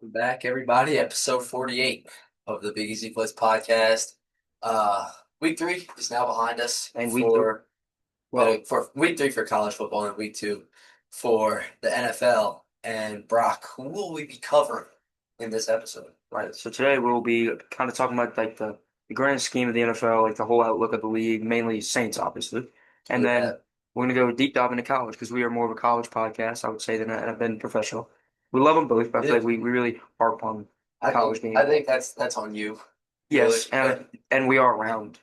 Welcome back, everybody. Episode 48 of the Big Easy Blitz podcast. Week three is now behind us And week three, for well, for week three for college football and week two for the NFL. And Brock, who will we be covering in this episode? right. So today we'll be kind of talking about like the grand scheme of the NFL, like the whole outlook of the league, mainly Saints, obviously. And Who then that? we're gonna go deep dive into college because we are more of a college podcast, I would say, than professional. We love them both, but I feel Yeah, like we really harp on the I think college I game. think that's on you, really. Yes, and we are around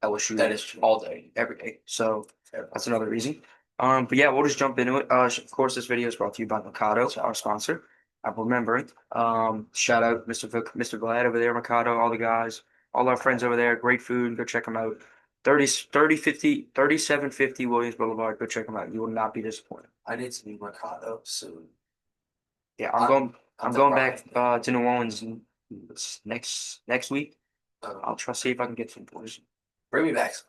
That LSU is true. all day, every day. So Fair. that's another reason. But yeah, we'll just jump into it. Of course, this video is brought to you by Mikado, our sponsor. I'm remembering. Shout out Mr. Vlad over there, Mikado, all the guys, all our friends over there. Great food. Go check them out. 3750 Williams Boulevard. Go check them out. You will not be disappointed. I need to be Mercado soon. Yeah, I'm I'm I'm the going back Brian. to New Orleans next week. Um, I'll try see if I can get some poison. Bring me back some.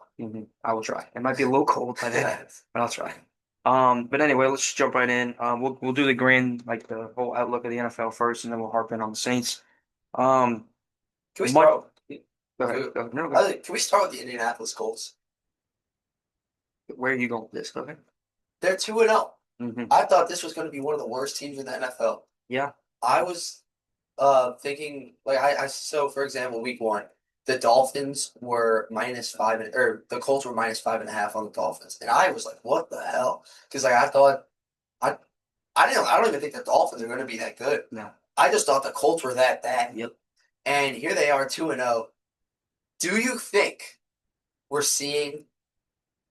I will try. It might be a little cold by then, Yeah. but I'll try. But anyway, let's just jump right in. We'll do the grand, like the whole outlook of the NFL first, and then we'll harp in on the Saints. Um, Can we much. start? Go ahead. Can Go ahead. No, go ahead. can we start with the Indianapolis Colts? Where are you going with this? Go ahead. They're 2-0. Hmm. I thought this was going to be one of the worst teams in the NFL. Yeah. I was thinking like so for example, week one, the Dolphins were -5 or the Colts were -5.5 on the Dolphins. And I was like, what the hell? Because like I thought I I don't even think the Dolphins are going to be that good. No. I just thought the Colts were that bad. Yep. And here they are 2-0. Do you think we're seeing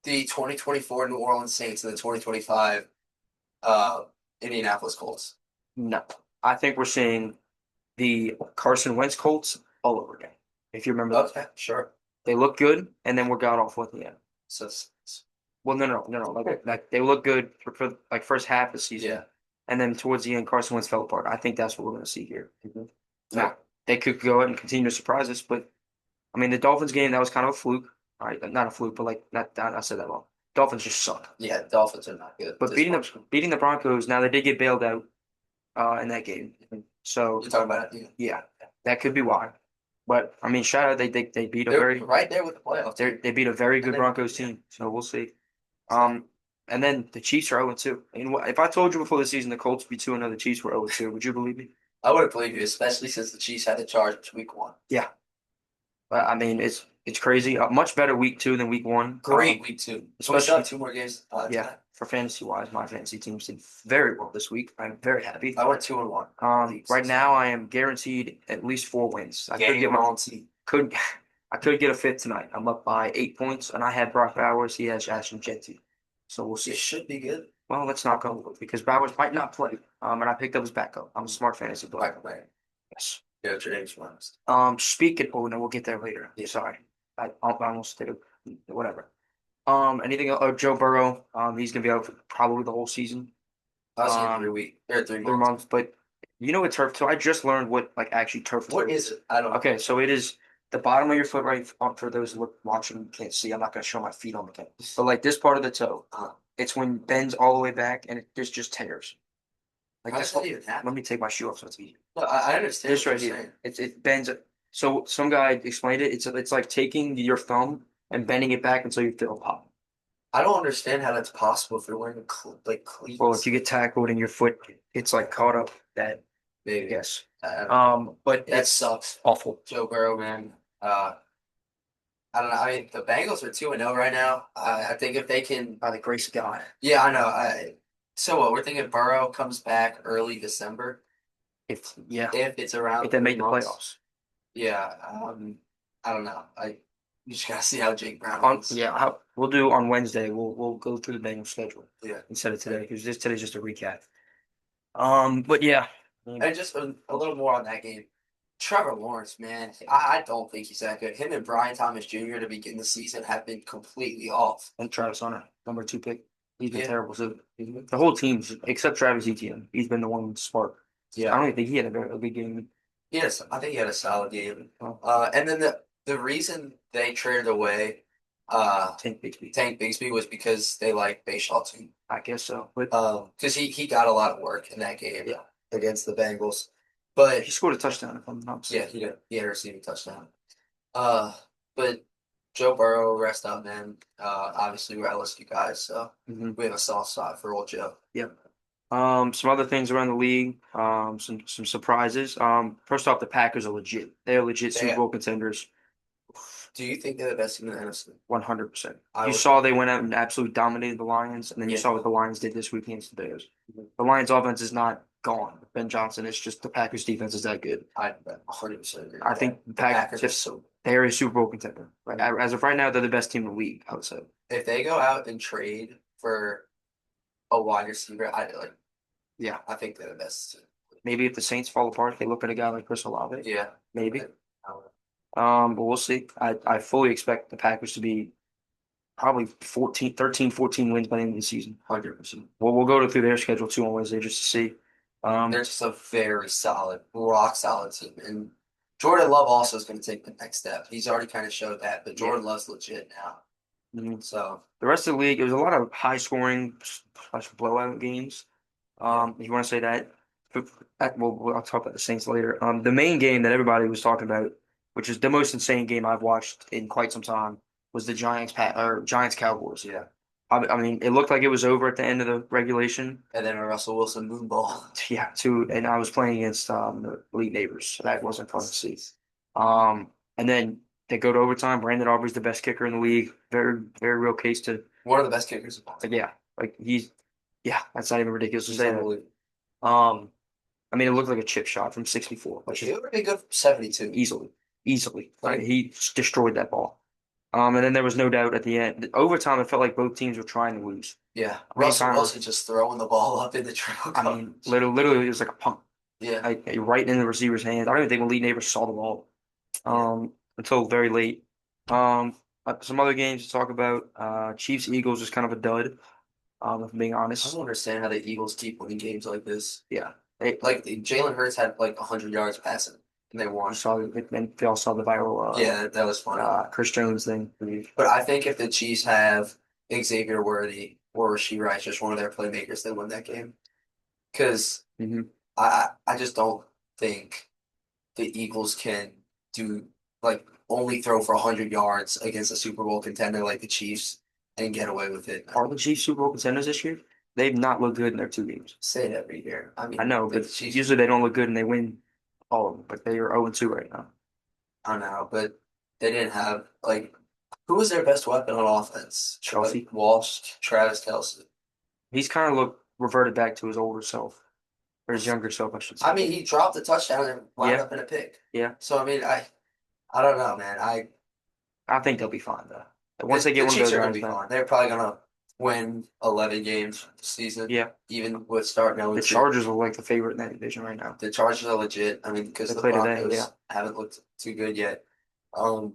the 2024 New Orleans Saints and the 2025 uh, Indianapolis Colts? No. I think we're seeing the Carson Wentz Colts all over again. If you remember, Okay, sure. they look good, and then we're god awful at the end. So, Well, no. Like they look good for like first half of the season, yeah. and then towards the end, Carson Wentz fell apart. I think that's what we're going to see here. Mhm. Now, they could go ahead and continue to surprise us, but I mean, the Dolphins game, that was kind of a fluke. All right, not a fluke, but like not I said that wrong. Dolphins just suck. Yeah, Dolphins are not good. But beating the Broncos, now they did get bailed out in that game. So You're talking about it. yeah, that could be why. But I mean, shout out they beat a They're very right there with the playoffs. they beat a very And good they, Broncos yeah. team. So we'll see. Um, and then the Chiefs are 0-2. And if I told you before the season the Colts would be 2-0, the Chiefs were 0-2, would you believe me? I wouldn't believe you, especially since the Chiefs had the Chargers week one. Yeah. But I mean, it's crazy. A much better week two than week one. Great week two. So we still have Especially, two more games. yeah, for fantasy wise, my fantasy team did very well this week. I'm very happy. I went 2-1. Right now I am guaranteed at least 4 wins. Guaranteed. Could I could get a fifth tonight. I'm up by 8 points, and I had Brock Bowers. He has Ashton Jetty. So we'll see. It should be good. Well, let's not go because Bowers might not play. And I picked up his backup. I'm a smart fantasy player. Michael May. Yes. Yeah, your name's honest. Speaking. Oh no, we'll get there later. Yeah, sorry. I almost did it. Whatever. Anything else? Oh, Joe Burrow. He's gonna be out for probably the whole season. I was in Um, 3 weeks. Or 3 3 months. months. But you know what turf? So I just learned what like actually turf. What is it? I don't know. Okay, so it is the bottom of your foot, right? For those watching can't see, I'm not gonna show my feet on the camera. But like this part of the toe, it's when it bends all the way back and there's just tears. Like How this. does that even happen? Let me take my shoe off so it's easy. No, I understand This what right you're here, saying. it bends. So some guy explained it. It's like taking your thumb and bending it back until you feel a pop. I don't understand how that's possible if you're wearing like Well, if cleats. you get tackled and your foot it's like caught up, that Maybe. yes. But That it's sucks. awful. Joe Burrow, man. I don't know. I mean, the Bengals are 2-0 right now. I think if they can, By the grace of God. yeah, I know. So what? We're thinking Burrow comes back early December If yeah, if it's around if they make the 3 months. playoffs. Yeah. I don't know. You just gotta see how Jake Brown On is. yeah, we'll do on Wednesday. We'll go through the Bengals schedule Yeah. instead of today because today's just a recap. But yeah, And just a little more on that game. Trevor Lawrence, man, I don't think he's that good. Him and Brian Thomas Jr. to begin the season have been completely off. and Travis Hunter, number 2 pick. He's been Yeah. terrible too. The whole team, except Travis Etienne, he's been the one spark. I Yeah. don't even think he had a good game. Yes, I think he had a solid game. Oh, And then the reason they traded away Tank Bigsby. Tank Bigsby was because they like Bayshaw too. I guess so. But Because he got a lot of work in that game yeah, against the Bengals. He But scored a touchdown if I'm not yeah, mistaken. he had a receiving touchdown. Uh, but Joe Burrow, rest up, man. Obviously we're LSU guys, so Hmm. we have a soft spot for old Joe. Yep. Some other things around the league. Some surprises. First off, the Packers are legit. They're legit Super They, Bowl contenders. do you think they're the best team in the NFC? 100%. I You would saw think they they went are. out and absolutely dominated the Lions, and then you Yeah. saw what the Lions did this week against the Bears. The Lions offense is not gone. Ben Johnson is just the Packers defense is that good. I 100% agree I with that. think the The Pack Packers are if so. they're a Super Bowl contender. Like as of right now, they're the best team in the league, I would say. If they go out and trade for a wide receiver, Yeah. I think they're the best team. Maybe if the Saints fall apart, they look at a guy like Chris Olave. Yeah. Maybe. I- I- But we'll see. I fully expect the Packers to be probably 14, 13, 14 wins by the end of the season. 100%. Well, we'll go through their schedule too on Wednesday just to see. They're Um, just a very solid, rock solid team. And Jordan Love also is going to take the next step. He's already kind of showed that, but yeah. Jordan Love's legit now. Mhm. So, The rest of the league, it was a lot of high scoring slash blowout games. yeah. If you want to say that, I'll talk about the Saints later. The main game that everybody was talking about, which is the most insane game I've watched in quite some time, was the Giants Cowboys. Yeah. I mean, it looked like it was over at the end of the regulation. And then a Russell Wilson moon ball. Yeah, and I was playing against the elite neighbors, so that wasn't fun to see. And then they go to overtime. Brandon Aubrey's the best kicker in the league. Very, very real case to, One of the best kickers of all like, time. yeah, like yeah, that's not even ridiculous to He's say that. unbelievable. Um, I mean, it looked like a chip shot from 64, Like, which he is would be good for 72. easily. Like Like, he just destroyed that ball. And then there was no doubt at the end. Overtime, it felt like both teams were trying to lose. yeah. I mean, Russell kind of. Wilson just throwing the ball up in the triple I mean, coverage. literally, it was like a punt, Yeah. like right in the receiver's hands. I don't even think elite neighbors saw the ball. Yeah. Until very late. Um, some other games to talk about. Chiefs Eagles is kind of a dud. If I'm being I don't honest. understand how the Eagles keep winning games like this. Yeah, they Like, Jalen Hurts had like 100 yards passing, and they you won. saw and they all saw the viral Yeah, that was funny. Chris Jones thing. But I think if the Chiefs have Xavier Worthy or Rasheed Rice, just one of their playmakers, they win that game. Because Hmm. I just don't think the Eagles can do like only throw for 100 yards against a Super Bowl contender like the Chiefs and get away with it. Are the Chiefs Super Bowl contenders this year? They've not looked good in their two games. Say it every year. I I mean, know, the but Chiefs. usually they don't look good and they win all of them. But they are 0-2 right now. I don't know, but they didn't have like who was their best weapon on offense? Like Chelsea, Walsh, Travis Kelce. he's kind of looked reverted back to his older self or his younger self, I should I say. mean, he dropped a touchdown and wound Yeah, up in a pick. yeah. So I mean, I don't know, man. I think they'll be fine though. Once they get The one of Chiefs those are going guys to be back. fine. They're probably going to win 11 games this season, Yeah, even with starting the 0-2. Chargers are like the favorite in that division right now. The Chargers are legit. I mean, because They the play today. Yeah, Broncos haven't looked too good yet. Um,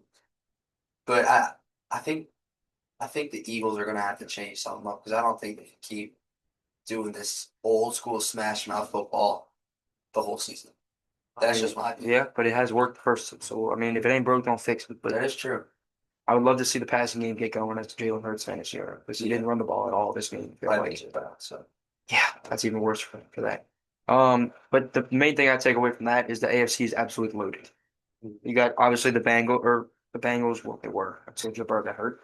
but I think I think the Eagles are going to have to change something up because I don't think they can keep doing this old school smash mouth football the whole season. I That's mean, just my opinion. yeah, but it has worked first. So I mean, if it ain't broke, don't fix it. But That is true. I would love to see the passing game get going as Jalen Hurts finished here because he Yeah, didn't run the ball at all this game. I feel I like. think so. So Yeah, that's even worse for that. But the main thing I take away from that is the AFC is absolutely loaded. You got obviously the Bengals, what they were until Joe Burrow got hurt.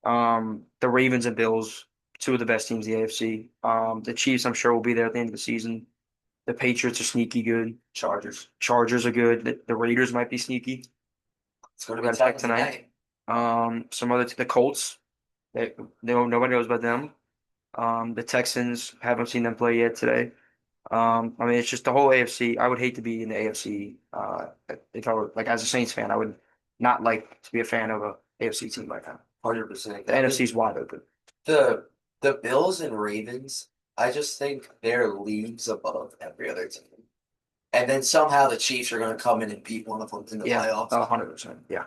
The Ravens and Bills, two of the best teams in the AFC. The Chiefs, I'm sure, will be there at the end of the season. The Patriots are sneaky good. Chargers. Chargers are good. The Raiders might be sneaky. It's going We to be got to check tough tonight. tonight. The Colts. Nobody knows about them. The Texans haven't seen them play yet today. I mean, it's just the whole AFC. I would hate to be in the AFC. If I were like as a Saints fan, I would not like to be a fan of a AFC team right now. 100%. The I mean, NFC is wide open. the the Bills and Ravens, I just think they're leagues above every other team. And then somehow the Chiefs are going to come in and beat one of them in the Yeah, playoffs. 100%. Yeah.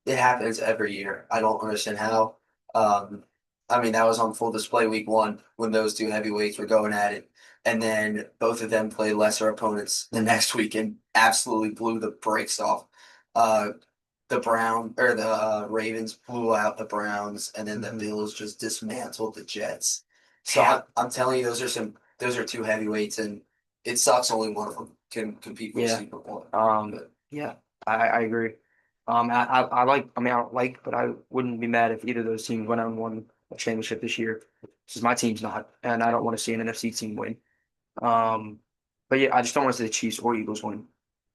It happens every year. I don't understand how. Um, I mean, that was on full display week one when those two heavyweights were going at it. And then both of them played lesser opponents the next week and absolutely blew the brakes off. Uh, the Ravens blew out the Browns, and then the Hmm. Bills just dismantled the Jets. So Yeah. I'm telling you, those are two heavyweights, and it sucks only one of them can compete for a Yeah. Super Bowl. But Yeah, I agree. I like, I mean, I don't like, but I wouldn't be mad if either of those teams went out and won a championship this year. Because my team's not, and I don't want to see an NFC team win. Um, but yeah, I just don't want to see the Chiefs or Eagles win,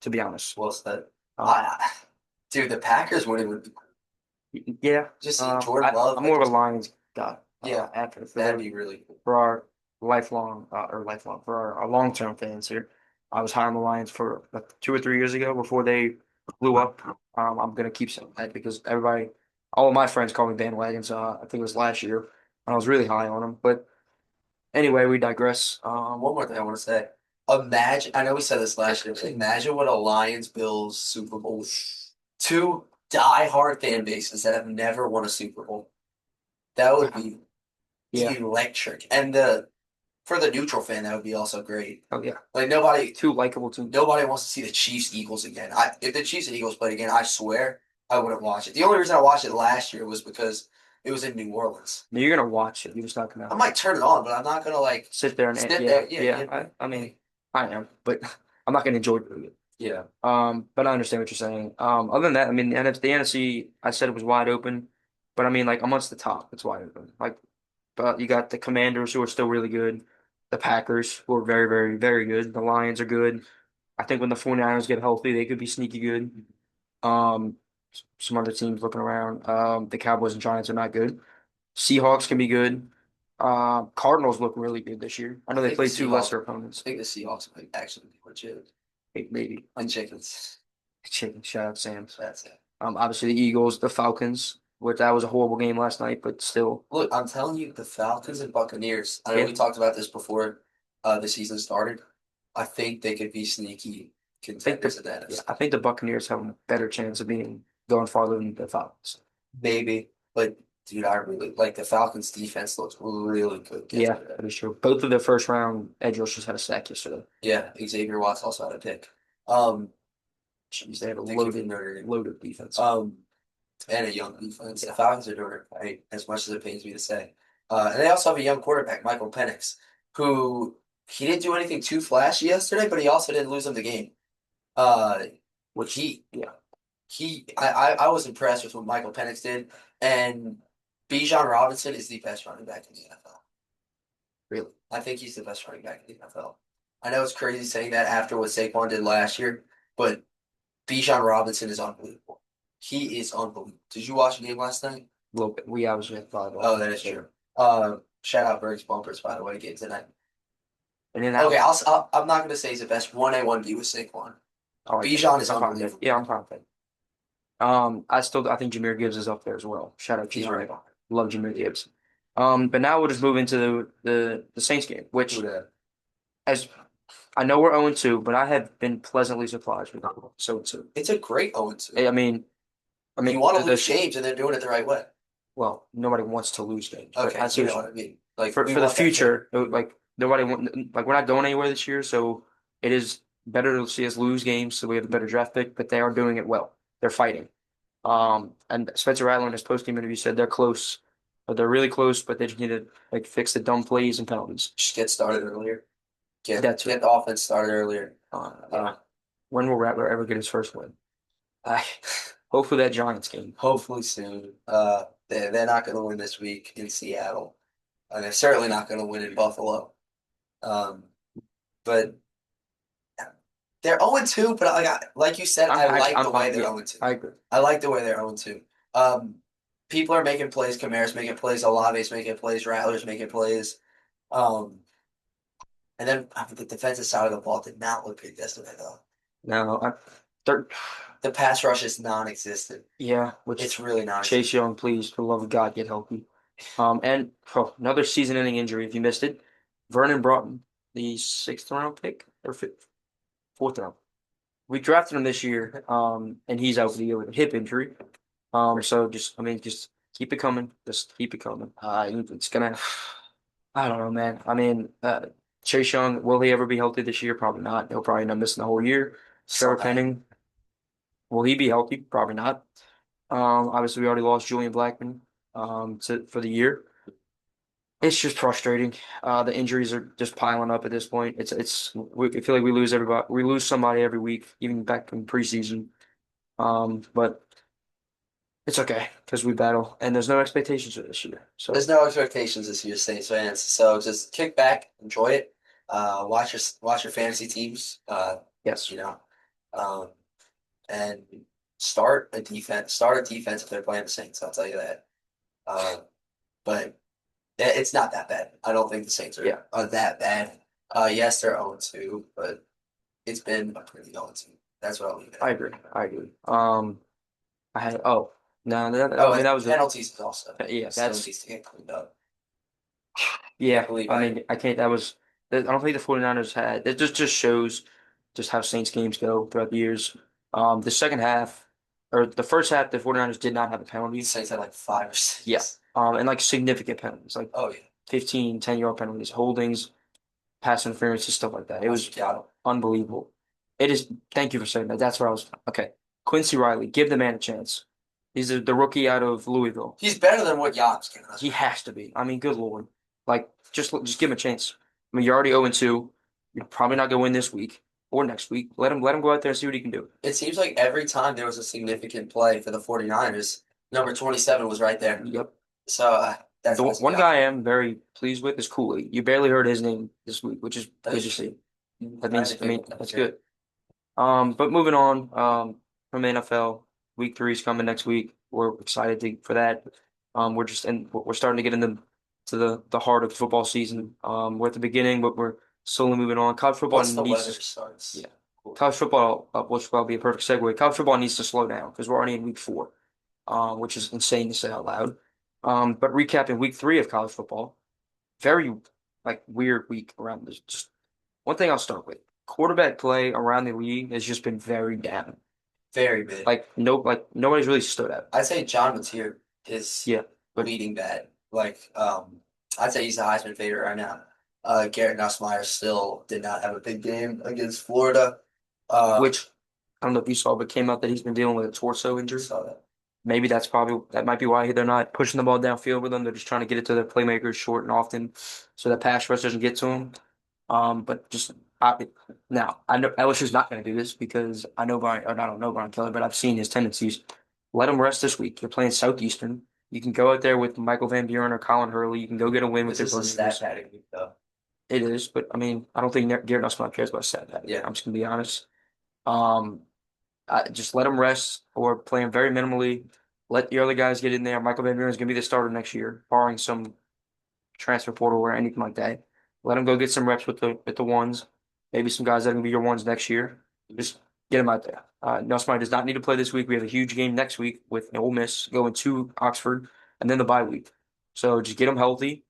to be honest. well said. Um, I, dude, the Packers winning would be yeah, just see Jordan I'm Love. Like, more of a Lions guy. yeah, After that'd be really cool. for our lifelong for our long-term fans here. I was high on the Lions for like 2 or 3 years ago before they blew up. I'm gonna keep saying that because everybody, all of my friends call me bandwagons. I think it was last year, and I was really high on them. But anyway, we digress. One more thing I want to say. Imagine, I know we said this last year, but imagine what a Lions Bills Super Bowl. Two die-hard fan bases that have never won a Super Bowl. That would be Yeah. electric. And the for the neutral fan, that would be also great. Oh yeah. Like nobody Two likable teams. nobody wants to see the Chiefs Eagles again. If the Chiefs and Eagles played again, I swear I wouldn't watch it. The only reason I watched it last year was because it was in New Orleans. I mean, you're gonna watch it. You're just not I gonna might turn it on, but I'm not gonna like sit there and sit yeah, there. Yeah, yeah. yeah, I mean, I am, but I'm not gonna enjoy doing it. yeah. But I understand what you're saying. Other than that, I mean, the NFC, I said it was wide open, but I mean, like amongst the top, it's wide open. Like, but you got the Commanders who are still really good, the Packers who are very, very, very good. The Lions are good. I think when the 49ers get healthy, they could be sneaky good. Um, some other teams looking around. The Cowboys and Giants are not good. Seahawks can be good. Cardinals look really good this year. I I know they think the played two Seahawks. lesser I opponents. think the Seahawks might actually be legit. Maybe. And chickens. Chicken, shout out Sam's. That's it. Obviously the Eagles, the Falcons, which that was a horrible game last night, but still, Look, I'm telling you, the Falcons and Buccaneers. I know yeah, we talked about this before the season started. I think they could be sneaky I think contenders the in the yeah, NFC. I think the Buccaneers have a better chance of being going farther than the Falcons. Maybe, but dude, I really like the Falcons' defense looks really good. Yeah, Yesterday. that is true. Both of their first round edge rushers had a sack yesterday. Yeah, Xavier Watts also had a pick. Um, Jeez, they have a the kid from Notre Dame. loaded defense. And a young defense. The Falcons are doing it right, as much as it pains me to say. And they also have a young quarterback, Michael Penix, who he didn't do anything too flashy yesterday, but he also didn't lose them the game. Uh, Which, he yeah, I was impressed with what Michael Penix did, and Bijan Robinson is the best running back in the NFL. really. I think he's the best running back in the NFL. I know it's crazy saying that after what Saquon did last year, but Bijan Robinson is unbelievable. He is unbelievable. Did you watch the game last night? A little bit. We obviously had Oh, volleyball. that is So, true. Shout out Berg's bumpers, by the way, getting tonight. and then Okay, that, I'm not gonna say he's the best. 1A, 1B with Saquon. I like that. Bijan is I'm fine with that. unbelievable. Yeah, I'm fine with that. I think Jameer Gibbs is up there as well. Shout out He's right Jameer. on. Love Jameer Gibbs. But now we'll just move into the Saints game, which Who that? as I know we're 0-2, but I have been pleasantly surprised with so 2. It's a great 0-2. I mean, You want to lose the games, and they're doing it the right way. well, nobody wants to lose games, but Okay, I see you what know you what I mean. Like for we the want that to. future. Like nobody want like we're not going anywhere this year, so it is better to see us lose games, so we have a better draft pick. But they are doing it well. They're fighting. And Spencer Rattler in his post game interview said they're close, but they're really close, but they just need to like fix the dumb plays and penalties. Just get started earlier. That's Get it. the offense started earlier. Yeah. When will Rattler ever get his first win? I hopefully that Giants game. Hopefully soon. They're not going to win this week in Seattle. And they're certainly not going to win in Buffalo. Um, but they're 0-2, but like you said, I like I'm the way fine. they're Yeah, 0-2. I agree. I like the way they're 0-2. People are making plays. Kamara's making plays. Olave's making plays. Rattler's making plays. Um, and then the defensive side of the ball did not look good yesterday, though. No, they're The pass rush is non-existent. yeah, which It's really Chase non-existent. Young, please, for the love of God, get healthy. And another season-ending injury if you missed it. Vernon Broughton, the sixth round pick or fifth, fourth round. We drafted him this year, and he's out for the year with a hip injury. So just keep it coming. Just keep it coming. It's gonna. I don't know, man. I mean, Chase Young, will he ever be healthy this year? Probably not. He'll probably end up missing the whole year. Trevor Somehow. Penning, will he be healthy? Probably not. Obviously, we already lost Julian Blackman for the year. It's just frustrating. The injuries are just piling up at this point. I feel like we lose everybody. We lose somebody every week, even back in preseason. But it's okay because we battle, and there's no expectations for this year. There's So no expectations this year, Saints fans. So just kick back, enjoy it. Watch your fantasy teams. yes, You know, um, and start a defense. Start a defense if they're playing the Saints. I'll tell you that. Uh, but it's not that bad. I don't think the Saints yeah, are that bad. Yes, they're 0-2, but it's been a pretty 0-2. That's what I'll leave it I at. agree. I agree. I had no, Oh, I mean and that was a penalties is also yeah. still That's needs to get cleaned up. yeah. Can't believe I I mean I can't. That was I don't think the 49ers had. It just shows just how Saints games go throughout the years. The second half or the first half, the 49ers did not have a penalty. Saints had like five or Yeah. six. And like significant penalties, like Oh yeah, 15, 10-yard penalties, holdings, pass interference, and stuff like that. It was Seattle. unbelievable. It is, thank you for saying that. That's where I was, okay. Quincy Riley, give the man a chance. He's the rookie out of Louisville. He's better than what Yap's giving us He right now. has to be. I mean, good Lord. Like, just give him a chance. I mean, you're already 0-2. You're probably not going to win this week or next week. Let him go out there and see what he can do. It seems like every time there was a significant play for the 49ers, number 27 was right there. Yep. So that's The that's one yeah. guy I am very pleased with is Cooley. You barely heard his name this week, which is That good is to true. see. That I means, didn't I think mean, of that. that's Yeah. good. But moving on, from the NFL, week 3 is coming next week. We're excited for that. We're starting to get into the heart of football season. We're at the beginning, but we're slowly moving on. College football Once the needs weather to, starts, yeah. cool. College football, which will be a perfect segue. College football needs to slow down because we're already in week 4, which is insane to say out loud. But recapping week 3 of college football, very like weird week around this. Just one thing I'll start with. Quarterback play around the league has just been very down. Very big. Like nobody's really stood out. I'd say John Mateer is Yeah, but leading that. Like, I'd say he's the Heisman favorite right now. Garrett Nussmeier still did not have a big game against Florida. Uh, which I don't know if you saw, but came out that he's been dealing with a torso injury. saw that. Maybe that might be why they're not pushing the ball downfield with him. They're just trying to get it to their playmakers short and often, so that pass rush doesn't get to him. But just now I know LSU's not going to do this because I know Brian, or I don't know Brian Kelly, but I've seen his tendencies. Let him rest this week. You're playing Southeastern. You can go out there with Michael Van Buren or Colin Hurley. You can go get a win with This their is a stat playmakers. padding week, though. It is, but I mean, I don't think Garrett Nussbaum cares about stat padding. Yeah. I'm just gonna be honest. Um, just let him rest or play him very minimally. Let the other guys get in there. Michael Van Buren is gonna be the starter next year, barring some transfer portal or anything like that. Let him go get some reps with the ones. Maybe some guys that are gonna be your ones next year. Just get him out there. Nussbaum does not need to play this week. We have a huge game next week with Ole Miss going to Oxford, and then the bye week. So just get him healthy.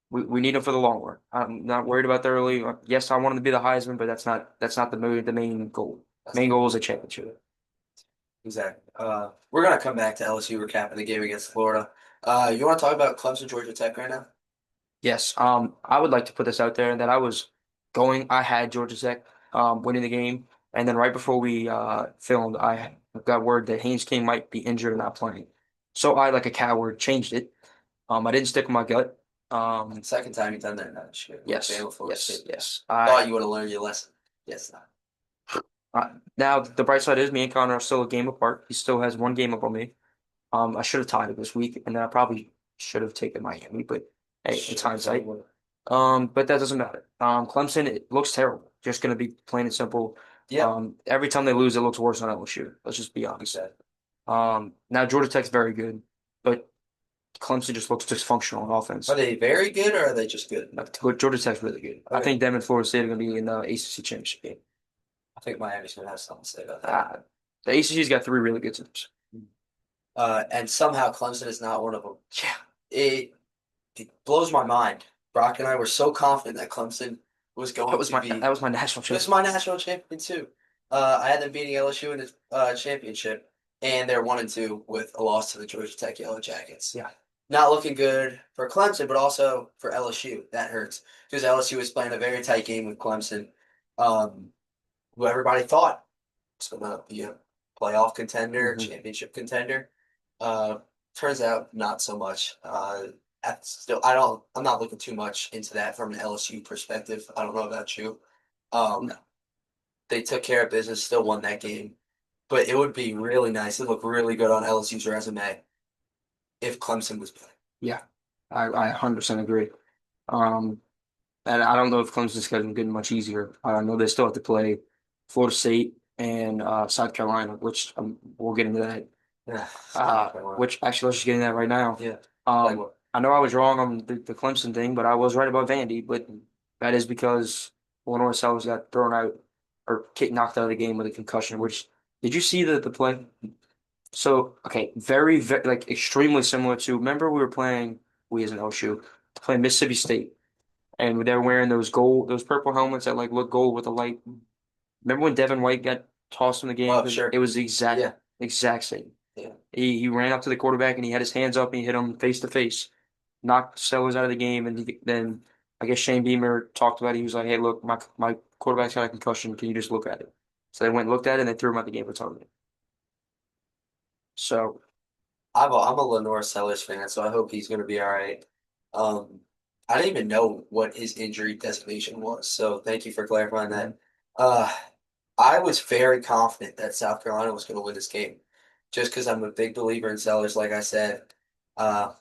We need him for the long run. I'm not worried about the early. Yes, I want him to be the Heisman, but that's not the main goal. That's Main goal is a championship. exactly. We're gonna come back to LSU recapping the game against Florida. You want to talk about Clemson, Georgia Tech right now? Yes. I would like to put this out there that I had Georgia Tech winning the game, and then right before we filmed, I got word that Haynes King might be injured and not playing. So I, like a coward, changed it. I didn't stick with my gut. Um, Second time you've done that now this year with yes, Bama, Florida yes, State. yes. Thought you would have learned your lesson. Yes, not. Now the bright side is me and Connor are still a game apart. He still has one game up on me. I should have tied it this week, and then I probably should have taken Miami, but hey, it's Sure, hindsight. But that doesn't matter. Clemson, it looks terrible. Just gonna be plain and simple. Yep. Every time they lose, it looks worse than LSU. Let's just be honest. Now Georgia Tech's very good, but Clemson just looks dysfunctional on Are offense. they very good or are they just good? Georgia Tech's really good. I Okay. think them and Florida State are gonna be in the ACC championship game. I think Miami's gonna have something to say about that. Uh, the ACC's got 3 really good teams. And somehow Clemson is not one of them. Yeah, It it blows my mind. Brock and I were so confident that Clemson was that going was to my that be. was my national This is champion. my national champion too. I had them beating LSU in the championship, and they're 1-2 with a loss to the Georgia Tech Yellow Jackets. Yeah. Not looking good for Clemson, but also for LSU. That hurts because LSU was playing a very tight game with Clemson, um, who everybody thought was going to be a playoff contender, hmm championship contender. Uh, Turns out not so much. I'm not looking too much into that from an LSU perspective. I don't know about you. No. They took care of business, still won that game. But it would be really nice. It look really good on LSU's resume if Clemson was playing. Yeah, I 100% agree. Um, and I don't know if Clemson's schedule getting much easier. I know they still have to play Florida State and South Carolina, which we'll get into that. Yeah, South Carolina. Which actually, let's just get into that right now. Yeah. Like Um, what? I know I was wrong on the Clemson thing, but I was right about Vandy. But that is because Illinois Sellers got thrown out or knocked out of the game with a concussion. Which did you see the play? So okay, very like extremely similar to. Remember we were playing we as an LSU playing Mississippi State, and they're wearing those purple helmets that like look gold with a light. Remember when Devin White got tossed in the game? Oh, Because it sure. was the Yeah. exact same. Yeah. He ran up to the quarterback and he had his hands up and he hit him face to face, knocked Sellers out of the game, and then I guess Shane Beamer talked about it. He was like, "Hey, look, my quarterback's got a concussion. Can you just look at it?" So they went and looked at it and they threw him out the game for targeting. So I'm a Lenore Sellers fan, so I hope he's going to be all right. Um, I didn't even know what his injury designation was, so thank you for clarifying that. mhm. Uh, I was very confident that South Carolina was going to win this game, just because I'm a big believer in Sellers, like I said. Uh,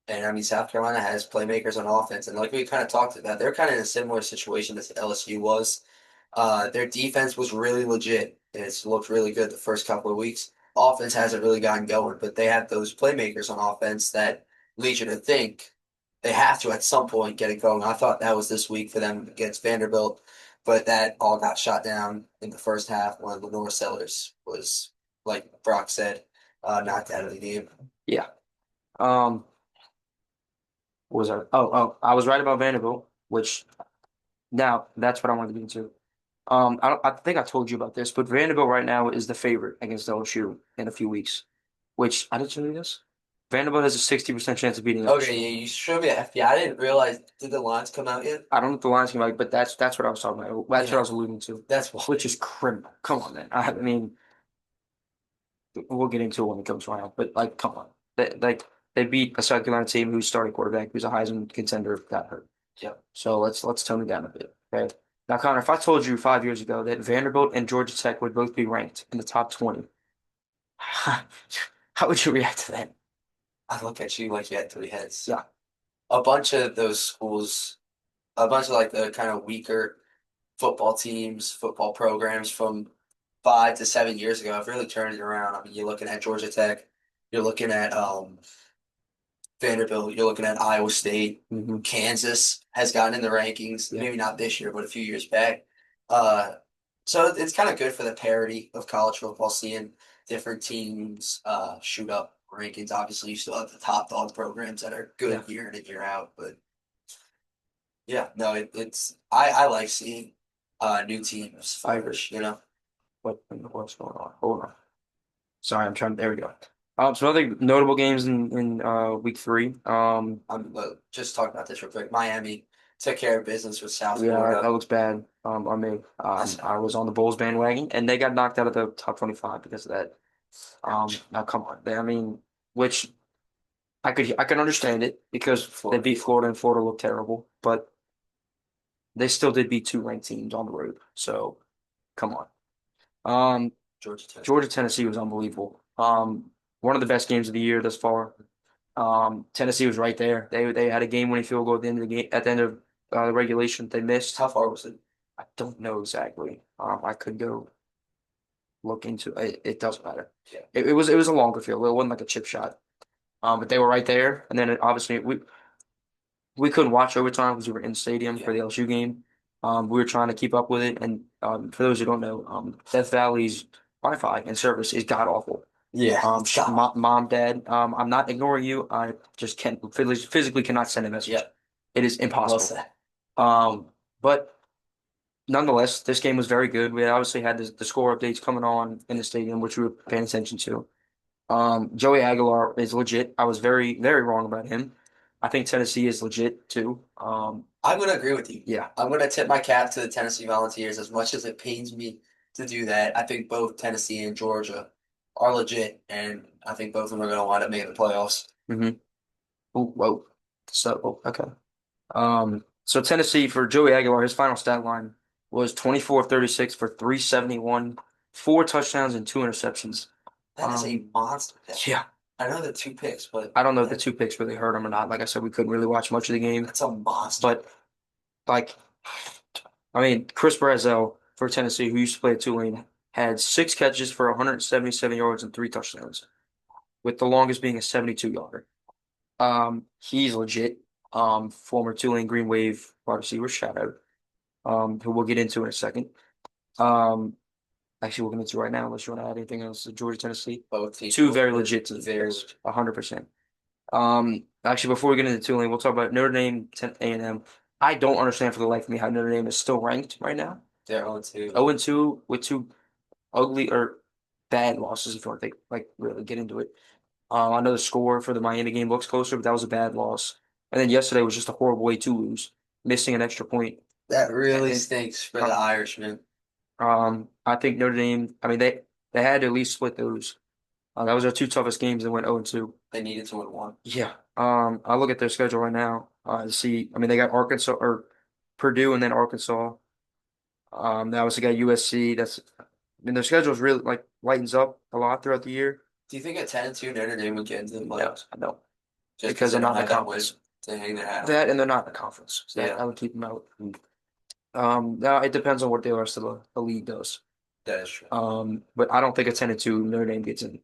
and I mean, South Carolina has playmakers on offense, and like we kind of talked about, they're kind of in a similar situation as LSU was. Their defense was really legit. It's looked really good the first couple of weeks. Offense hasn't really gotten going, but they have those playmakers on offense that lead you to think they have to at some point get it going. I thought that was this week for them against Vanderbilt, but that all got shot down in the first half when Lenore Sellers was, like Brock said, knocked out of the game. Yeah. Um, what was I? I was right about Vanderbilt, which now that's what I wanted to get into. I think I told you about this, but Vanderbilt right now is the favorite against LSU in a few weeks. Which I didn't tell you this. Vanderbilt has a 60% chance of beating Okay, LSU. yeah, you showed me that FB. I didn't realize. Did the lines come out yet? I don't know if the line's gonna be, but that's what I was talking about. That's what I Yeah, was alluding to, that's why. which is criminal. Come on, man. I mean, we'll get into it when it comes around, but like, come on. They beat a South Carolina team whose starting quarterback, who's a Heisman contender, got hurt. Yep. So let's tone it down a bit, okay? Now, Connor, if I told you 5 years ago that Vanderbilt and Georgia Tech would both be ranked in the top 20, how would you react to that? I look at you like you had three heads. Yeah, A bunch of those schools, a bunch of like the kind of weaker football teams, football programs from 5 to 7 years ago have really turned it around. I mean, you're looking at Georgia Tech, you're looking at Vanderbilt, you're looking at Iowa State, hmm Kansas has gotten in the rankings, yeah, maybe not this year, but a few years back. Uh, so it's kind of good for the parity of college football, seeing different teams shoot up rankings. Obviously, you still have the top dog programs that are yeah. good year in and year out, but yeah, no, I like seeing new teams I agree. flourish. You know, What's going on? Hold on. Sorry, I'm trying. There we go. Some other notable games in week three. I'm just talking about this real quick. Miami took care of business with South Yeah, that Florida. looks bad. On me. That's I was on the Bulls bandwagon, and they got knocked out of the top 25 because of that. ouch. Now come on. I mean, which I can understand it because they Florida beat people, Florida and Florida looked terrible, but they still did beat two ranked teams on the road. So come on. Um, Georgia Tech. Georgia Tennessee was unbelievable. One of the best games of the year thus far. Tennessee was right there. They had a game-winning field goal at the end of the game at the end of the regulation. They missed. How far was it? I don't know exactly. I could go look into it. It doesn't matter. Yeah. It was a longer field. It wasn't like a chip shot. But they were right there. And then obviously we couldn't watch overtime because we were in the stadium Yeah. for the LSU game. We were trying to keep up with it. And for those who don't know, Death Valley's Wi-Fi and service is god awful. Yeah, it's got. Mom, dad, I'm not ignoring you. I just can't physically cannot send a message. Yep. It is Well impossible. said. But nonetheless, this game was very good. We obviously had the score updates coming on in the stadium, which we were paying attention to. Joey Aguilar is legit. I was very wrong about him. I think Tennessee is legit too. I'm going to agree with you. Yeah. I'm going to tip my cap to the Tennessee Volunteers as much as it pains me to do that. I think both Tennessee and Georgia are legit, and I think both of them are going to wind up making the playoffs. hmm Ooh, whoa. So okay. So Tennessee for Joey Aguilar, his final stat line was 24 of 36 for 371, four touchdowns and two interceptions. That is a Um, monster day. yeah, I know the two picks, but I don't know if the two picks really hurt him or not. Like I said, we couldn't really watch much of the game, that's a monster. but like, I mean, Chris Brazzell for Tennessee, who used to play at Tulane, had six catches for 177 yards and three touchdowns, with the longest being a 72 yarder. He's legit. Former Tulane Green Wave wide receiver, shout out. Who we'll get into in a second. Um, Actually, we'll get into right now, unless you want to add anything else to Georgia, Tennessee. Both Two people very were legit teams, very yes, legit. 100%. Actually, before we get into Tulane, we'll talk about Notre Dame, A&M. I don't understand for the life of me how Notre Dame is still ranked right now. They're on two. 0-2 with two ugly or bad losses, if you want to like really get into it. I know the score for the Miami game looks closer, but that was a bad loss. And then yesterday was just a horrible way to lose, missing an extra point. That And really then, stinks for the Irishman. I think Notre Dame. I mean, they had to at least split those. That was our two toughest games and went 0-2. They needed to win one. Yeah. I look at their schedule right now to see. I mean, they got Arkansas or Purdue and then Arkansas. They obviously got USC. I mean, their schedule is really like lightens up a lot throughout the year. Do you think at 10-2 Notre Dame would get into the No, playoffs? no, Just because because they they're don't not in have the that win conference. to hang their hat on. That and they're not in the conference. So that Yeah, I would keep them out. Now it depends on what the rest of the league does. that is true. But I don't think a 10-2 Notre Dame gets in.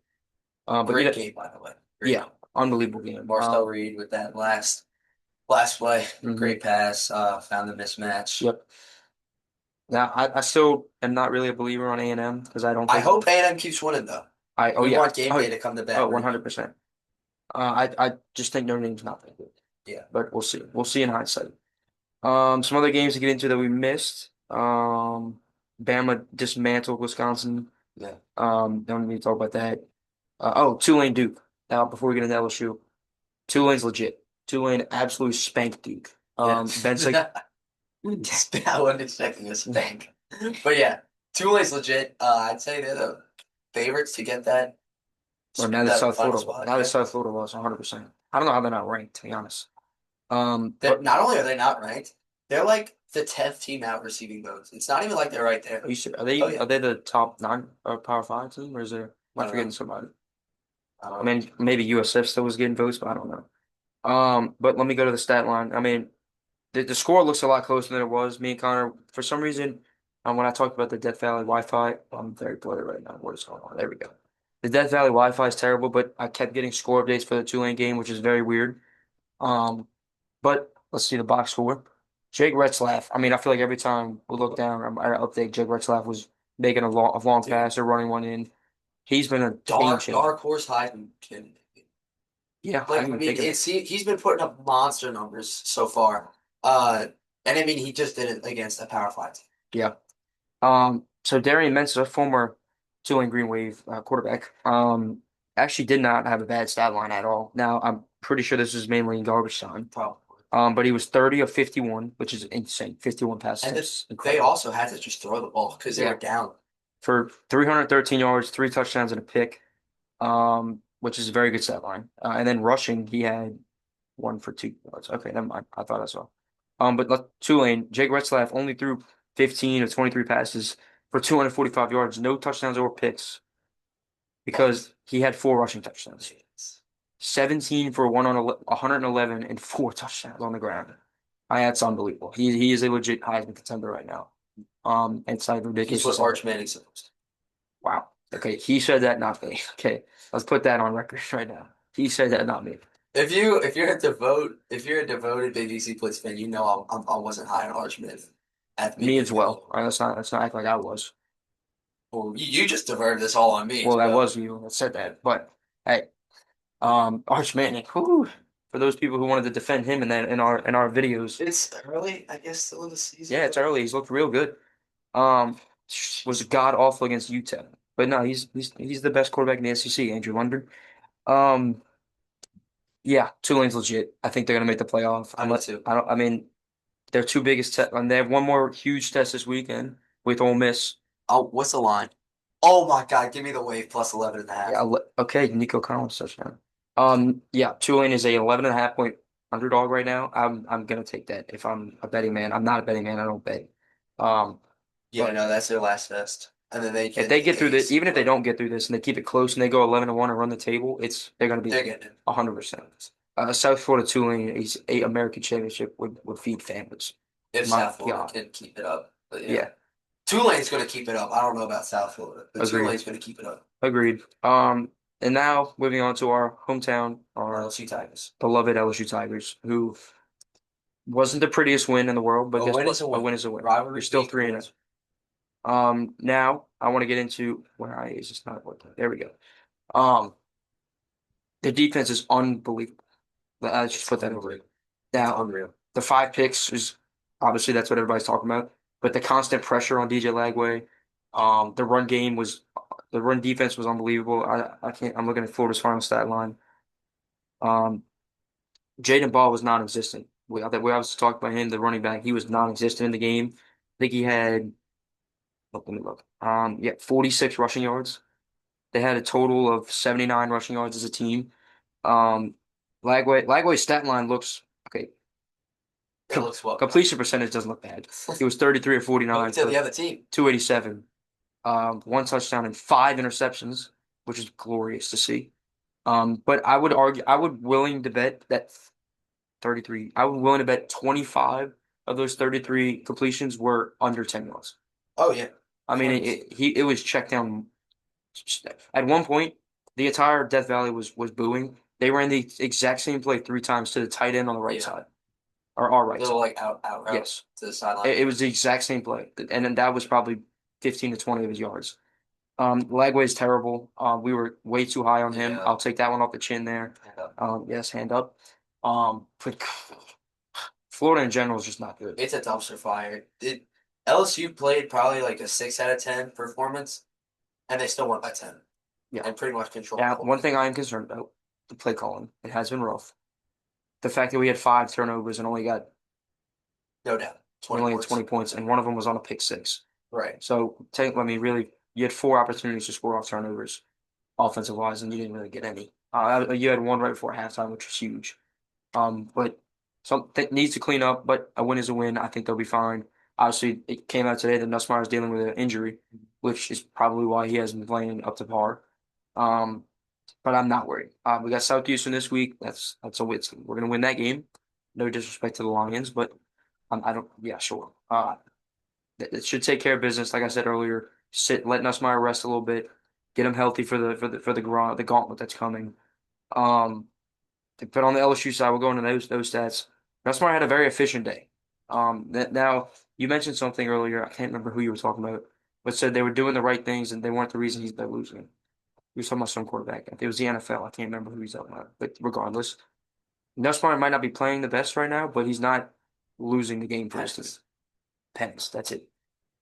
But Great game, by the way. Great yeah, game. unbelievable game. Marcel Reed with that last play. Mhm. Great pass. Found the mismatch. Yep. Now I still am not really a believer on A&M because I don't I think hope A&M keeps winning though. oh We yeah want game oh day yeah. to come to Baton Oh Rouge. 100%. I just think Notre Dame's not that good, Yeah, but we'll see. We'll see in hindsight. Some other games to get into that we missed. Bama dismantled Wisconsin. yeah. Don't need to talk about that. Tulane Duke. Now before we get into LSU, Tulane's legit. Tulane absolutely spanked Duke. Yeah. Ben's like, I wasn't expecting a spank. But yeah, Tulane's legit. I'd say they're the favorites to get or now that that South final Florida, spot. now that Yeah. South Florida lost 100%. I don't know how they're not ranked, to be honest. That But not only are they not ranked, they're like the 10th team out receiving votes. It's not even like they're right there. Oh are yeah. they the top nine or Power Five team, or is there? Am I I don't know. forgetting somebody? I don't I know. mean, maybe USF still was getting votes, but I don't know. But let me go to the stat line. I mean, the score looks a lot closer than it was. Me and Connor, for some reason, when I talked about the Death Valley Wi-Fi, I'm very blurry right now. What is going on? There we go. The Death Valley Wi-Fi is terrible, but I kept getting score updates for the Tulane game, which is very weird. Um, but let's see the box score. Jake Retzlaff. I mean, I feel like every time we look down, I update Jake Retzlaff was making a long Dude, pass or running one in. He's been a game changer. dark horse Heisman candidate. Yeah, I Like, didn't I even mean, think of it. he's been putting up monster numbers so far. And I mean, he just did it against a Power Five team. Yeah. So Darian Mensah, former Tulane Green Wave quarterback, actually did not have a bad stat line at all. Now, I'm pretty sure this is mainly in garbage time. Probably. But he was 30 of 51, which is insane. 51 pass And attempts. they Incredible. also had to just throw the ball because they were Yeah. down. For 313 yards, three touchdowns and a pick, which is a very good stat line. And then rushing, he had one for 2 yards. Okay, never mind. I thought I saw. But Tulane, Jake Retzlaff only threw 15 of 23 passes for 245 yards, no touchdowns or picks because he had four rushing touchdowns. 17 for 111 and four touchdowns on the ground. That's unbelievable. He is a legit Heisman contender right now. And it's not ridiculous He's to what say. Arch Manning's supposed to. Wow. Okay, he said that, not me. Okay, let's put that on record right now. He said that, not me. If you're a devoted Big Easy Blitz fan, you know I wasn't high on Arch Manning at the Me beginning as of the well. year. All right, let's not act like I was. Well, you just diverted this all on me as Well, that well. was you that said that. But hey, Arch Manning, whew, for those people who wanted to defend him in our videos, It's early, I guess, still in the season, yeah, it's but early. He's looked real good. Um, was god awful against UTEP, but no, he's the best quarterback in the SEC, Andrew Lunder. Um, yeah, Tulane's legit. I think they're gonna make the playoff. I do too. I don't. I mean, their two biggest test, and they have one more huge test this weekend with Ole Miss. Oh, what's the line? Oh my God, give me the wave plus 11 and a Yeah, half. okay, Nico Collins touchdown. Yeah, Tulane is a 11.5 point underdog right now, I'm gonna take that. If I'm a betting man, I'm not a betting man. I don't bet. Um, Yeah, but no, that's their last test, and then they if can they get through this, ace, even if they but don't get through this and they keep it close and they go 11-1 and run the table, they're gonna be they're getting it 100%. South Florida Tulane is a American championship would feed families. if My South Florida God, can keep it up. But yeah, yeah, Tulane's going to keep it up. I don't know about South Florida, but agreed, Tulane's going to keep it up. agreed. And now moving on to our hometown, our LSU Tigers. beloved LSU Tigers, who wasn't the prettiest win in the world, but A guess win what? is a A win. win is a win. You're Rivalry still week 3-0. wins. Now I want to get into where I is just not working. There we go. Um, the defense is unbelievable. Let's just It's put that over unreal. it. It's Now, unreal. the 5 picks is obviously that's what everybody's talking about, but the constant pressure on DJ Lagway, the run defense was unbelievable. I can't. I'm looking at Florida's final stat line. Um, Jaden Ball was non-existent. We obviously talked about him, the running back. He was non-existent in the game. I think he had. Let me look. Yeah, 46 rushing yards. They had a total of 79 rushing yards as a team. Um, Lagway's stat line looks okay. It looks what? Completion percentage doesn't look bad. He was 33 or Go 49 to the for other team. 287. One touchdown and 5 interceptions, which is glorious to see. But I would argue, I would willing to bet that 33, I would willing to bet 25 of those 33 completions were under 10 yards. Oh yeah, I mean, 100%. it was checked down. At one point, the entire Death Valley was booing. They ran the exact same play 3 times to the tight end on the right Yeah, side, or our right little side. like out route Yes. to the sideline. It was the exact same play, and then that was probably 15 to 20 of his yards. Lagway's terrible. We were way too high on him. Yeah, I'll take that one off the chin there. hand up. Yes, hand up. But Florida in general is just not good. It's a dumpster fire. LSU played probably like a 6 out of 10 performance, and they still won by 10 Yeah. and pretty much controlled the Now, whole one game. thing I am concerned about, the play calling. It has been rough. The fact that we had 5 turnovers and No doubt, we 20 only had 20 points. points, and one of them was on a pick six. Right. So, I mean, really, you had 4 opportunities to score off turnovers, offensive wise, and you didn't really get any. You had one right before halftime, which was huge. But something needs to clean up. But a win is a win. I think they'll be fine. Obviously, it came out today that Nussmeier is dealing with an injury, which is probably why he hasn't been playing up to par. Um, but I'm not worried. We got South Houston this week. That's a win. We're gonna win that game. No disrespect to the Lions, but I don't. Yeah, sure. It should take care of business. Like I said earlier, let Nussmeier rest a little bit, get him healthy for the gauntlet that's coming. Um, but on the LSU side, we'll go into those stats. Nussmeier had a very efficient day. Now you mentioned something earlier. I can't remember who you were talking about, but said they were doing the right things and they weren't the reason they're losing. He was talking about some quarterback. It was the NFL. I can't remember who he's talking about. But regardless, Nussmeier might not be playing the best right now, but he's not losing the game for his team. Pens. Pens. That's it.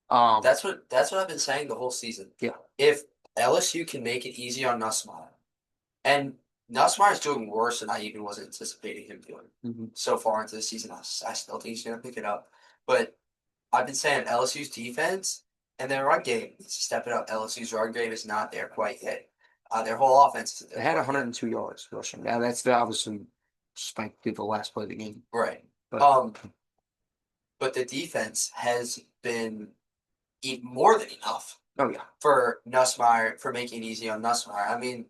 Um, That's what I've been saying the whole season. yeah. If LSU can make it easy on Nussmeier, and Nussmeier is doing worse than I even was anticipating him doing hmm so far into the season. I still think he's going to pick it up, but I've been saying LSU's defense and their run game needs to step it up. LSU's run game is not there quite yet. Their whole offense isn't They there had quite yet. 102 yards rushing. Now that's obviously spiked through the last play of the game. Right. But But the defense has been more than enough oh yeah, for Nussmeier for making it easy on Nussmeier. I mean,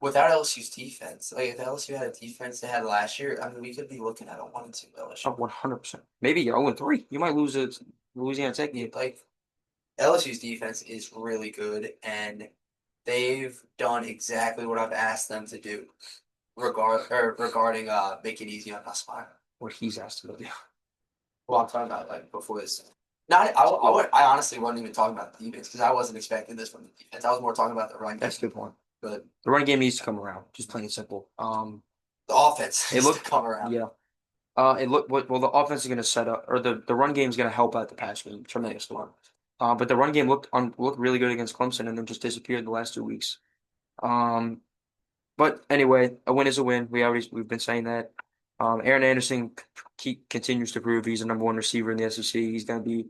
without LSU's defense, like if LSU had a defense they had last year, I mean, we could be looking at a 1-2 LSU. oh 100%. Maybe you're 0-3. You might lose a Louisiana Tech game. Like LSU's defense is really good, and they've done exactly what I've asked them to do regarding making it easy on Nussmeier. What he's asked to do. Well, I'm talking about like before this. Not, I honestly wasn't even talking about the defense because I wasn't expecting this from the defense. I was more talking about the run game. That's a good point. But The running game needs to come around. Just plain and simple. the offense It needs to looked come around. yeah. It looked well. The offense is going to set up, or the run game is going to help out the pass game tremendously. But the run game looked really good against Clemson, and then just disappeared the last 2 weeks. Um, but anyway, a win is a win. We've been saying that. Aaron Anderson continues to prove he's the number one receiver in the SEC. He's going to be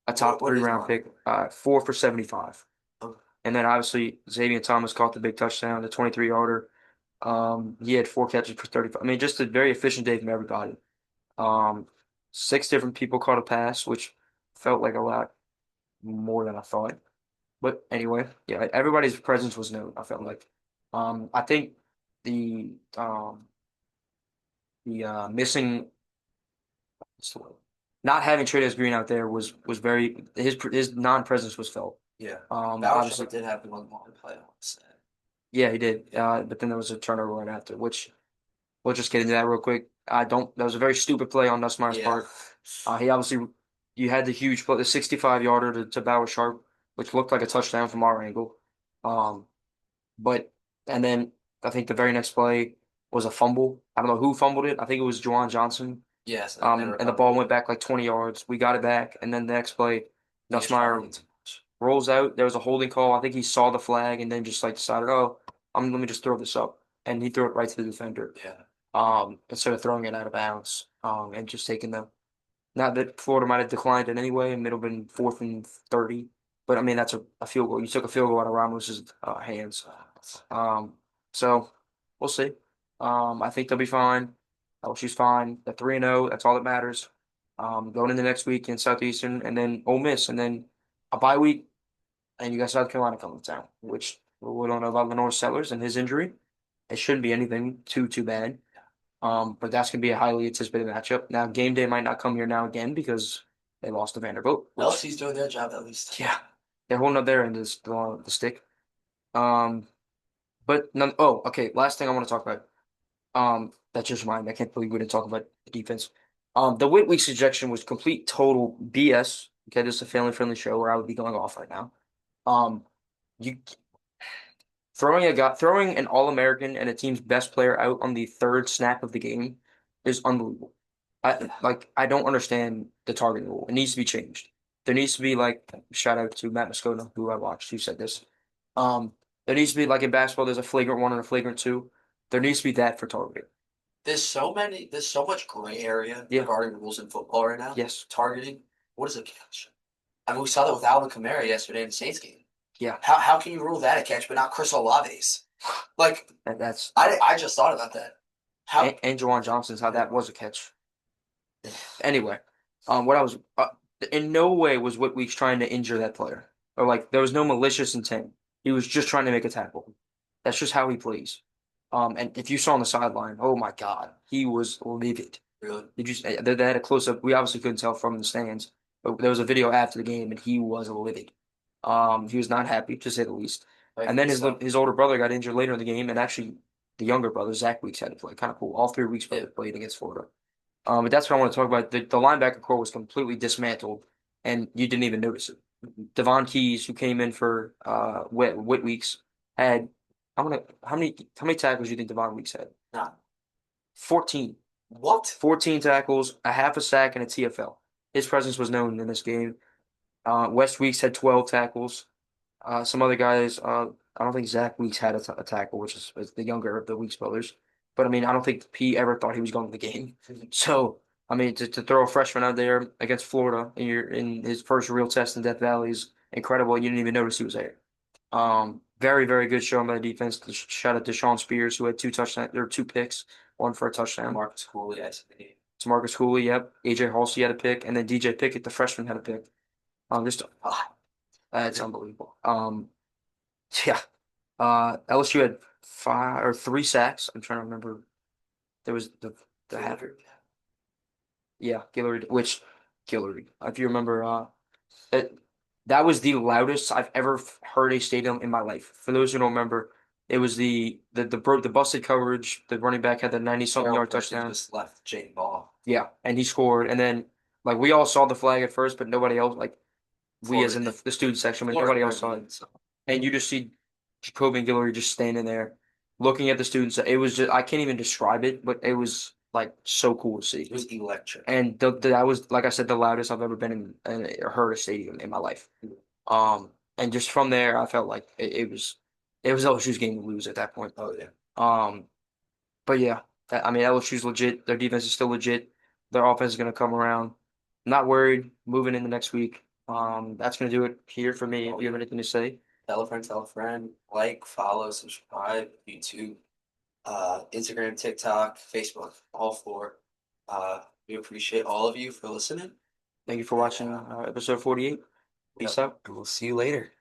a top What three is round mine? pick. 4 for 75. Okay. And then obviously Xavier Thomas caught the big touchdown, the 23-yarder. He had 4 catches for 35. I mean, just a very efficient day from everybody. Um, 6 different people caught a pass, which felt like a lot more than I thought. But anyway, yeah, everybody's presence was known, I felt like. I think the um missing what's the word? Not having Trades Green out there was very his non-presence was felt. Yeah. Obviously, Bauersheimer did have one more play, I want to say. yeah, he did. But then there was a turnover right after, which we'll just get into that real quick. I don't. That was a very stupid play on Nussmeier's Yeah. part. He obviously you had the huge play, the 65-yarder to Bauer Sharp, which looked like a touchdown from our angle. Um, but and then I think the very next play was a fumble. I don't know who fumbled it. I think it was Juwan Johnson. Yes, and they And the recovered ball it. went back like 20 yards. We got it back, and then the next play, He was trying Nussmeier too much. rolls out. There was a holding call. I think he saw the flag and then just like decided, oh, let me just throw this up, and he threw it right to the defender. Yeah. Instead of throwing it out of bounds, and just taking the. Not that Florida might have declined it anyway, and it'll have been 4th and 30. But I mean, that's a field goal. You took a field goal out of Ramos's hands. Um, so we'll see. I think they'll be fine. LSU's fine. They're 3-0. That's all that matters. Going into next week in Southeastern, and then Ole Miss, and then a bye week, and you got South Carolina coming to town, which we don't know about Lenore Sellers and his injury. It shouldn't be anything too bad. But that's gonna be a highly anticipated matchup. Now, game day might not come here now again because they lost to Vanderbilt, which LC's doing their job at least. yeah, they're holding up their end of the stick. Um, but none. Oh, okay. Last thing I want to talk about. That just reminded me. I can't believe we didn't talk about the defense. The Whit suggestion was complete total BS. Okay, this is a family-friendly show where I would be going off right now. Um, you throwing an All-American and a team's best player out on the third snap of the game is unbelievable. I don't understand the targeting rule. It needs to be changed. There needs to be like shout out to Matt Moscona, who I watched, who said this. Um, there needs to be like in basketball, there's a flagrant one and a flagrant two. There needs to be that for targeting. There's so much gray area Yeah. regarding rules in football right now. Yes. Targeting. What is a catch? I mean, we saw that with Alvin Kamara yesterday in the Saints game. Yeah. How can you rule that a catch but not Chris Olave's? Like, That's I just thought about that. How and Juwan Johnson's how that was a catch. Anyway, what I was in no way was Whitweeks trying to injure that player, or like there was no malicious intent. He was just trying to make a tackle. That's just how he plays. And if you saw on the sideline, oh my God, he was livid. really? Did you? They had a close up. We obviously couldn't tell from the stands, but there was a video after the game, and he was livid. He was not happy to say the least. And then Rightfully so. his older brother got injured later in the game, and actually the younger brother Zach Weeks had to play. Kind of cool. All 3 weeks Yeah. brother played against Florida. But that's what I want to talk about. The linebacker core was completely dismantled, and you didn't even notice it. Devon Keys, who came in for Whit Weeks, had how many tackles do you think Devon Weeks had? Nah. 14. What? 14 tackles, a half a sack, and a TFL. His presence was known in this game. West Weeks had 12 tackles. Some other guys, I don't think Zach Weeks had a tackle, which is the younger of the Weeks brothers. But I mean, I don't think P ever thought he was going to the game. So I mean, to throw a freshman out there against Florida in his first real test in Death Valley is incredible. You didn't even notice he was there. Very, very good showing by the defense. Shout out to Sean Spears, who had 2 touchdowns or 2 picks, one for a touchdown. Marcus Cooley, I see. To Marcus Cooley, yep. AJ Halsey had a pick, and then DJ Pickett, the freshman, had a pick. Just that's unbelievable. Yeah. LSU had 3 sacks. I'm trying to remember. There was the half. Yeah, Guillory, which Guillory. If you remember, it, that was the loudest I've ever heard a stadium in my life. For those who don't remember, it was the busted coverage. The running back had the 90-something Gerald yard Christian touchdown. just left Jane Ball. Yeah, and he scored. And then like we all saw the flag at first, but nobody else. Like we as Florida in did. the student section, but Florida nobody else saw did. it. And you just see Jacoby and Guillory just standing there, looking at the students. It was just I can't even describe it, but it was like so cool to see. It was electric. And that was, like I said, the loudest I've ever been in or heard a stadium in my life. And just from there, I felt like it was LSU's game to lose at that point. Oh yeah. Um, but yeah, I mean LSU's legit. Their defense is still legit. Their offense is gonna come around. Not worried. Moving into next week. That's gonna do it here for me. If you have anything to say, Tell a friend, like, follow, subscribe, YouTube. Instagram, TikTok, Facebook, all four. We appreciate all of you for listening. Thank you for And watching episode 48. yep, Peace out. we'll see you later.